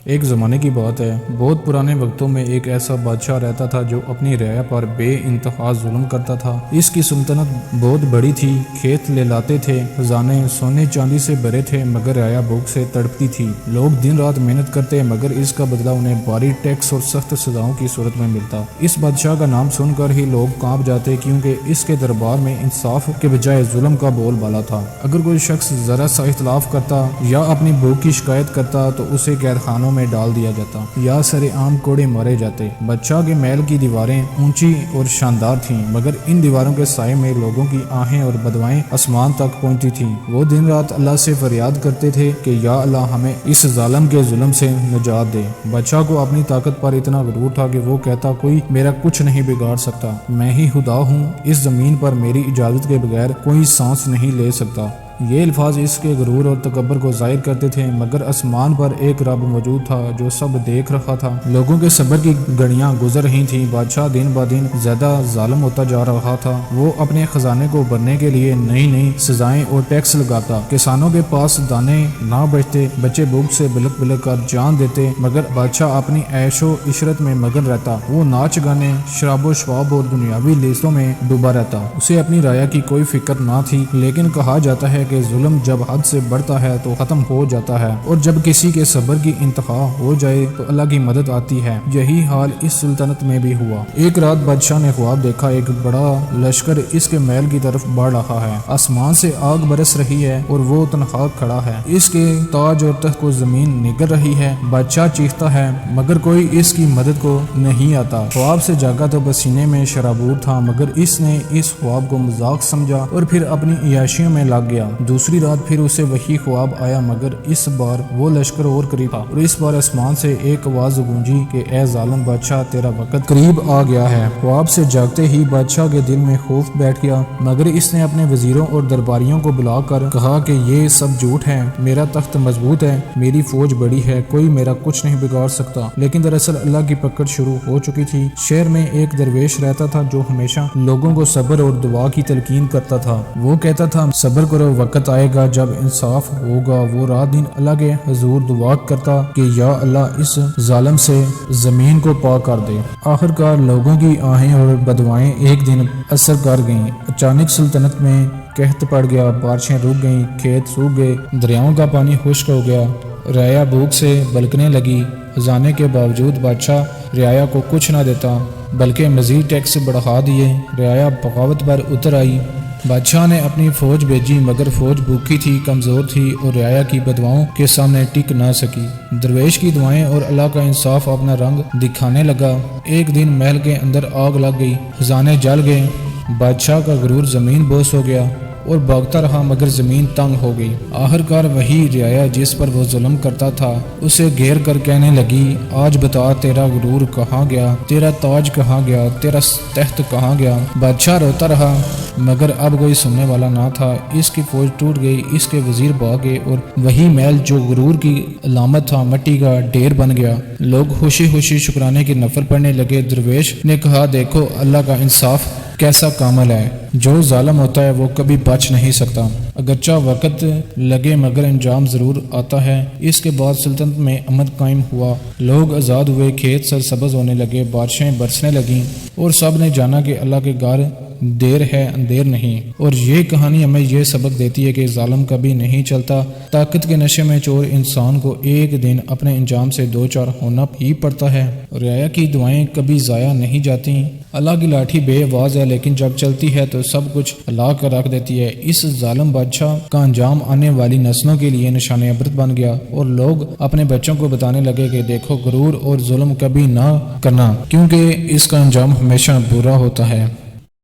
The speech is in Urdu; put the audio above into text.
ایک زمانے کی بات ہے، بہت پرانے وقتوں میں ایک ایسا بادشاہ رہتا تھا جو اپنی رعایا پر بے انتہا ظلم کرتا تھا۔ اس کی سلطنت بہت بڑی تھی، کھیت لے لاتے تھے، خزانے سونے چاندی سے بھرے تھے، مگر رعایا بھوک سے تڑپتی تھی۔ لوگ دن رات محنت کرتے مگر اس کا بدلہ انہیں بھاری ٹیکس اور سخت سزاؤں کی صورت میں ملتا۔ اس بادشاہ کا نام سن کر ہی لوگ کانپ جاتے، کیونکہ اس کے دربار میں انصاف کے بجائے ظلم کا بول بالا تھا۔ اگر کوئی شخص ذرا سا اختلاف کرتا یا اپنی بھوک کی شکایت کرتا تو اسے قید خانوں میں ڈال دیا جاتا یا سر عام کوڑے مارے جاتے۔ بادشاہ کے محل کی دیواریں اونچی اور شاندار تھیں، مگر ان دیواروں کے سائے میں لوگوں کی آہیں اور بدوائیں آسمان تک پہنچتی تھیں۔ وہ دن رات اللہ سے فریاد کرتے تھے کہ یا اللہ ہمیں اس ظالم کے ظلم سے نجات دے۔ بادشاہ کو اپنی طاقت پر اتنا غرور تھا کہ وہ کہتا کوئی میرا کچھ نہیں بگاڑ سکتا، میں ہی خدا ہوں، اس زمین پر میری اجازت کے بغیر کوئی سانس نہیں لے سکتا۔ یہ الفاظ اس کے غرور اور تکبر کو ظاہر کرتے تھے، مگر آسمان پر ایک رب موجود تھا جو سب دیکھ رہا تھا۔ لوگوں کے صبر کی گھڑیاں گزر رہی تھیں، بادشاہ دن بہ دن زیادہ ظالم ہوتا جا رہا تھا۔ وہ اپنے خزانے کو بھرنے کے لیے نئی نئی سزائیں اور ٹیکس لگاتا۔ کسانوں کے پاس دانے نہ بچتے، بچے بھوک سے بلک بلک کر جان دیتے، مگر بادشاہ اپنی عیش و عشرت میں مگن رہتا۔ وہ ناچ گانے، شراب و شواب اور دنیاوی لیسوں میں ڈوبا رہتا۔ اسے اپنی رعایا کی کوئی فکر نہ تھی، لیکن کہا جاتا ہے کہ ظلم جب حد سے بڑھتا ہے تو ختم ہو جاتا ہے، اور جب کسی کے صبر کی انتہا ہو جائے تو اللہ کی مدد آتی ہے۔ یہی حال اس سلطنت میں بھی ہوا۔ ایک رات بادشاہ نے خواب دیکھا، ایک بڑا لشکر اس کے محل کی طرف بڑھ رہا ہے، آسمان سے آگ برس رہی ہے اور وہ تنہا کھڑا ہے، اس کے تاج اور تخت کو زمین نگل رہی ہے۔ بادشاہ چیختا ہے مگر کوئی اس کی مدد کو نہیں آتا۔ خواب سے جاگا تو پسینے میں شرابور تھا، مگر اس نے اس خواب کو مذاق سمجھا اور پھر اپنی عیاشیوں میں لگ گیا۔ دوسری رات پھر اسے وہی خواب آیا، مگر اس بار وہ لشکر اور قریب تھا، اور اس بار آسمان سے ایک آواز گونجی کہ اے ظالم بادشاہ، تیرا وقت قریب آ گیا ہے۔ خواب سے جاگتے ہی بادشاہ کے دل میں خوف بیٹھ گیا، مگر اس نے اپنے وزیروں اور درباریوں کو بلا کر کہا کہ یہ سب جھوٹ ہے، میرا تخت مضبوط ہے، میری فوج بڑی ہے، کوئی میرا کچھ نہیں بگاڑ سکتا۔ لیکن دراصل اللہ کی پکڑ شروع ہو چکی تھی۔ شہر میں ایک درویش رہتا تھا جو ہمیشہ لوگوں کو صبر اور دعا کی تلقین کرتا تھا۔ وہ کہتا تھا صبر کرو، وقت آئے گا جب انصاف ہوگا۔ وہ رات دن اللہ کے حضور دعا کرتا کہ یا اللہ اس ظالم سے زمین کو پاک کر دے۔ آخر کار لوگوں کی آہیں اور بدوائیں ایک دن اثر کر گئیں۔ اچانک سلطنت میں قحط پڑ گیا، بارشیں رک گئیں، کھیت سوکھ گئے، دریاؤں کا پانی خشک ہو گیا، رعایا بھوک سے بلکنے لگی۔ خزانے کے باوجود بادشاہ رعایا کو کچھ نہ دیتا، بلکہ مزید ٹیکس بڑھا دیے۔ رعایا بغاوت پر اتر آئی۔ بادشاہ نے اپنی فوج بھیجی، مگر فوج بھوکی تھی، کمزور تھی اور رعایا کی بدواؤں کے سامنے ٹک نہ سکی۔ درویش کی دعائیں اور اللہ کا انصاف اپنا رنگ دکھانے لگا۔ ایک دن محل کے اندر آگ لگ گئی، خزانے جل گئے، بادشاہ کا غرور زمین بوس ہو گیا اور بھاگتا رہا، مگر زمین تنگ ہو گئی۔ آخر کار وہی رعایا جس پر وہ ظلم کرتا تھا اسے گھیر کر کہنے لگی آج بتا تیرا غرور کہاں گیا، تیرا تاج کہاں گیا، تیرا تخت کہاں گیا۔ بادشاہ روتا رہا، مگر اب کوئی سننے والا نہ تھا۔ اس کی فوج ٹوٹ گئی، اس کے وزیر بھاگ گئے اور وہی محل جو غرور کی علامت تھا مٹی کا ڈھیر بن گیا۔ لوگ خوشی خوشی شکرانے کی نفل پڑھنے لگے۔ درویش نے کہا دیکھو اللہ کا انصاف کیسا کامل ہے، جو ظالم ہوتا ہے وہ کبھی بچ نہیں سکتا، اگرچہ وقت لگے مگر انجام ضرور آتا ہے۔ اس کے بعد سلطنت میں امن قائم ہوا، لوگ آزاد ہوئے، کھیت سرسبز ہونے لگے، بارشیں برسنے لگیں، اور سب نے جانا کہ اللہ کے گھر دیر ہے اندھیر نہیں۔ اور یہ کہانی ہمیں یہ سبق دیتی ہے کہ ظالم کبھی نہیں چلتا، طاقت کے نشے میں چور انسان کو ایک دن اپنے انجام سے دو چار ہونا ہی پڑتا ہے۔ رعایا کی دعائیں کبھی ضائع نہیں جاتی۔ اللہ کی لاٹھی بے آواز ہے، لیکن جب چلتی ہے تو سب کچھ ہلا کر رکھ دیتی ہے۔ اس ظالم بادشاہ کا انجام آنے والی نسلوں کے لیے نشان عبرت بن گیا، اور لوگ اپنے بچوں کو بتانے لگے کہ دیکھو غرور اور ظلم کبھی نہ کرنا، کیونکہ اس کا انجام ہمیشہ برا ہوتا ہے۔